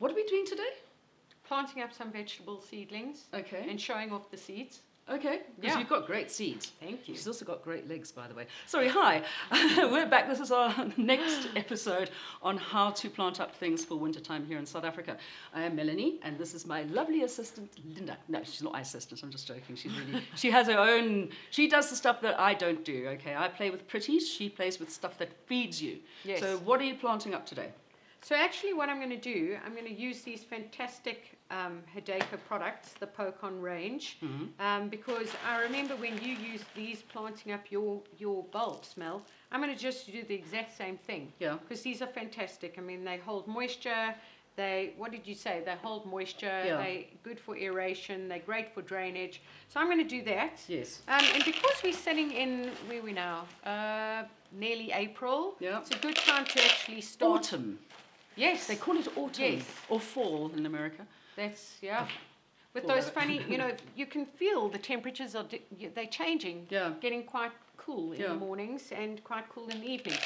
What are we doing today? Planting up some vegetable seedlings. Okay. And showing off the seeds. Okay, because Yeah. you've got great seeds. Thank you. She's also got great legs, by the way. Sorry, hi. We're back. This is our next episode on how to plant up things for wintertime here in South Africa. I am Melanie, and this is my lovely assistant, Linda. No, she's not my assistant. I'm just joking. She has her own. She does the stuff that I don't do. Okay, I play with pretties. She plays with stuff that feeds you. Yes. So, what are you planting up today? So actually what I'm going to do, I'm going to use these fantastic Hadeco products, the Pocon range, because I remember when you used these planting up your bulbs, Mel, I'm going to just do the exact same thing. Yeah. Because these are fantastic. I mean, they hold moisture. What did you say? They hold moisture. Yeah. They're good for aeration. They're great for drainage. So I'm going to do that. Yes. And because we're sitting in, where are we now? Nearly April. Yeah. It's a good time to actually start. Autumn. Yes. They call it autumn. Yes. Or fall in America. That's, yeah. With Fall those over. funny, you can feel the temperatures they're changing. Yeah. Getting quite cool in Yeah. the mornings and quite cool in the evenings.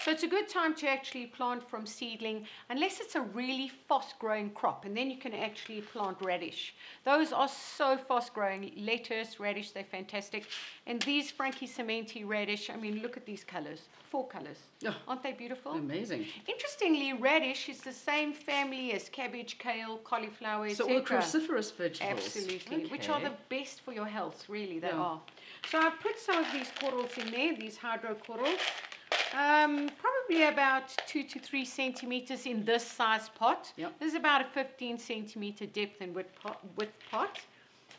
So it's a good time to actually plant from seedling, unless it's a really fast-growing crop, and then you can actually plant radish. Those are so fast-growing. Lettuce, radish, they're fantastic. And these Frankie Cementi radish, I mean, look at these colors. 4 colors. Oh, Aren't they beautiful? amazing. Interestingly, radish is the same family as cabbage, kale, cauliflower, So etc. all cruciferous vegetables. Absolutely, which are the best for your health, really, they Yeah. are. So I've put some of these corals in there, these hydro corals. Probably about 2 to 3 centimeters in this size pot. Yep. This is about a 15 centimeter depth and width pot.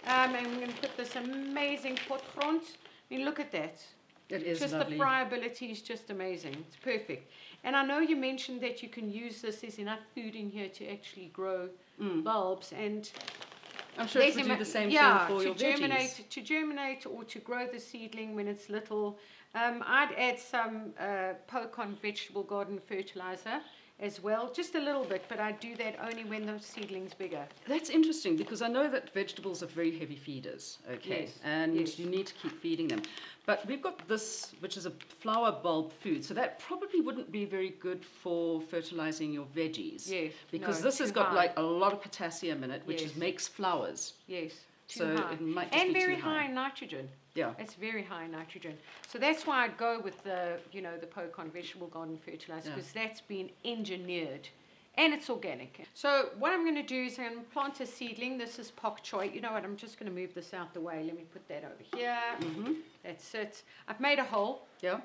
And we're going to put this amazing potgrond. I mean, look at that. It is Just lovely. the friability is just amazing. It's perfect. And I know you mentioned that you can use this. There's enough food in here to actually grow bulbs. And I'm sure it would do the same thing for your veggies. to germinate or to grow the seedling when it's little. I'd add some Pocon vegetable garden fertilizer as well, just a little bit, but I do that only when the seedling's bigger. That's interesting because I know that vegetables are very heavy feeders, okay? Yes, And yes. you need to keep feeding them. But we've got this, which is a flower bulb food, so that probably wouldn't be very good for fertilizing your veggies. Yes, Because no, this has too got high. like a lot of potassium in it, which Yes. makes flowers. Yes, too So high. it might just And be very too high high. in nitrogen. Yeah. It's very high in nitrogen. So that's why I'd go with the Pocon vegetable garden fertilizer, Yeah. because that's been engineered and it's organic. So what I'm going to do is I'm going to plant a seedling. This is pak choi. You know what? I'm just going to move this out the way. Let me put that over here. That's it. I've made a hole. Yeah.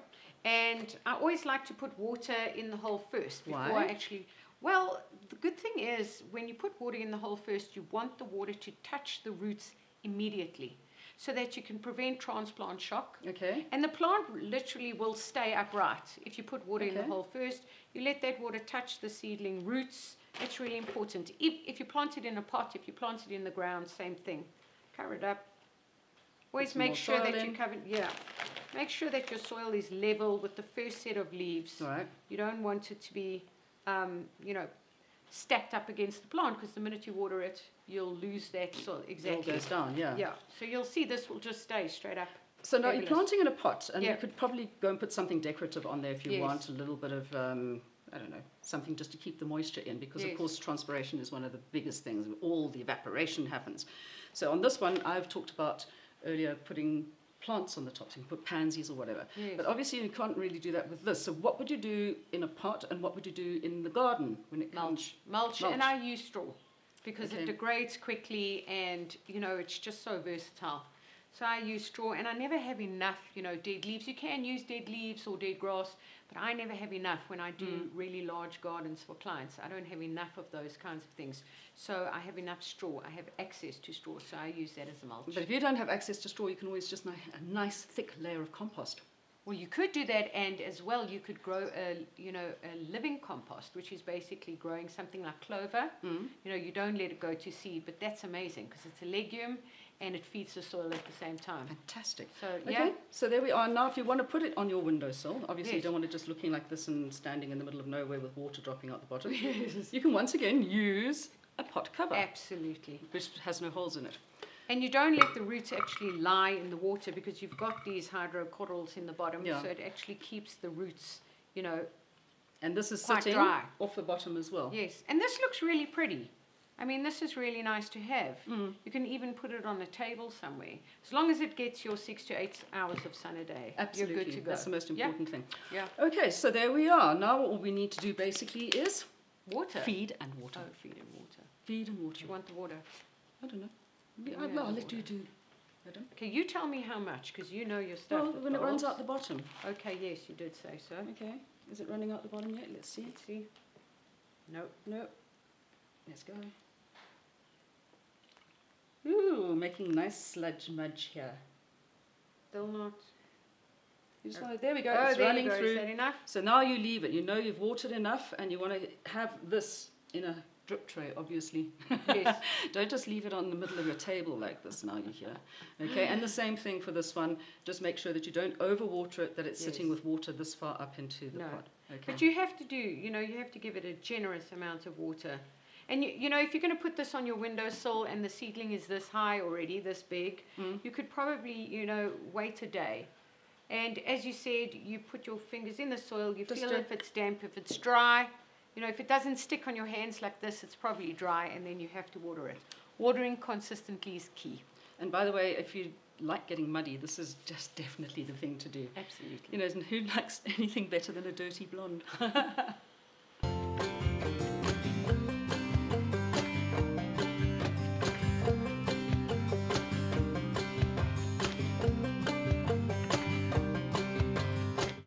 And I always like to put water in the hole first before Why? I actually. Well, the good thing is when you put water in the hole first, you want the water to touch the roots immediately so that you can prevent transplant shock. Okay. And the plant literally will stay upright. If you put water in the Okay. hole first, you let that water touch the seedling roots. That's really important. If you plant it in a pot, if you plant it in the ground, same thing. Cover it up. Always some make more sure soil that you in. cover, make sure that your soil is level with the first set of leaves. All right. You don't want it to be, stacked up against the plant, because the minute you water it, you'll lose that soil. It all Exactly. goes down, yeah. Yeah. So you'll see this will just stay straight up. So now you're Fabulous. planting in a pot, and Yeah. you could probably go and put something decorative on there if you Yes. want, a little bit of, I don't know, something just to keep the moisture in, because of Yes. course transpiration is one of the biggest things. All the evaporation happens. So on this one, I've talked about earlier putting plants on the top, so you can put pansies or whatever. Yes. But obviously you can't really do that with this. So what would you do in a pot, and what would you do in the garden when it comes? Mulch. And I use straw because Okay. it degrades quickly, and it's just so versatile. So I use straw, and I never have enough, dead leaves. You can use dead leaves or dead grass, but I never have enough when I do really large gardens for clients. I don't have enough of those kinds of things. So I have enough straw. I have access to straw, so I use that as a mulch. But if you don't have access to straw, you can always just make a nice thick layer of compost. Well, you could do that, and as well you could grow a living compost, which is basically growing something like clover. You don't let it go to seed, but that's amazing because it's a legume and it feeds the soil at the same time. Fantastic. So Okay, so there we are. Now, if you want to put it on your windowsill, obviously you Yes. don't want it just looking like this and standing in the middle of nowhere with water dropping out the bottom. You can once again use a pot cover, Absolutely. which has no holes in it. And you don't let the roots actually lie in the water, because you've got these hydrocorals in the bottom, Yeah. so it actually keeps the roots, And this is quite sitting dry. off the bottom as well. Yes, and this looks really pretty. I mean, this is really nice to have. Mm. You can even put it on a table somewhere. As long as it gets your 6 to 8 hours of sun a day, Absolutely. you're good to go. That's the most important thing. Yeah. Okay, so there we are. Now all we need to do basically is Water. feed and water. Oh, feed and water. Feed and Do water. you want the water? I don't know. Yeah, I'll we have let water. you do. I don't. Okay, you tell me how much, because you know your stuff. Well, with when it runs dogs. out the bottom. Okay, yes, you did say so. Okay. Is it running out the bottom yet? Let's see. Let's see. Nope. No. Let's go. Ooh, making nice sludge mudge here. Still not. You just want to, there we go. Oh, It's there running you go. through. Is that enough? So now you leave it. You know you've watered enough, and you want to have this in a drip tray, obviously. Yes. Don't just leave it on the middle of your table like this. Now you're here. Okay, and the same thing for this one. Just make sure that you don't overwater it, that it's sitting Yes. with water this far up into the No. pot. Okay. But you have to do, you have to give it a generous amount of water. And if you're going to put this on your windowsill and the seedling is this high already, this big, you could probably, wait a day. And as you said, you put your fingers in the soil, you Just feel do- if it's damp, if it's dry. If it doesn't stick on your hands like this, it's probably dry, and then you have to water it. Watering consistently is key. And by the way, if you like getting muddy, this is just definitely the thing to do. Absolutely. Who likes anything better than a dirty blonde?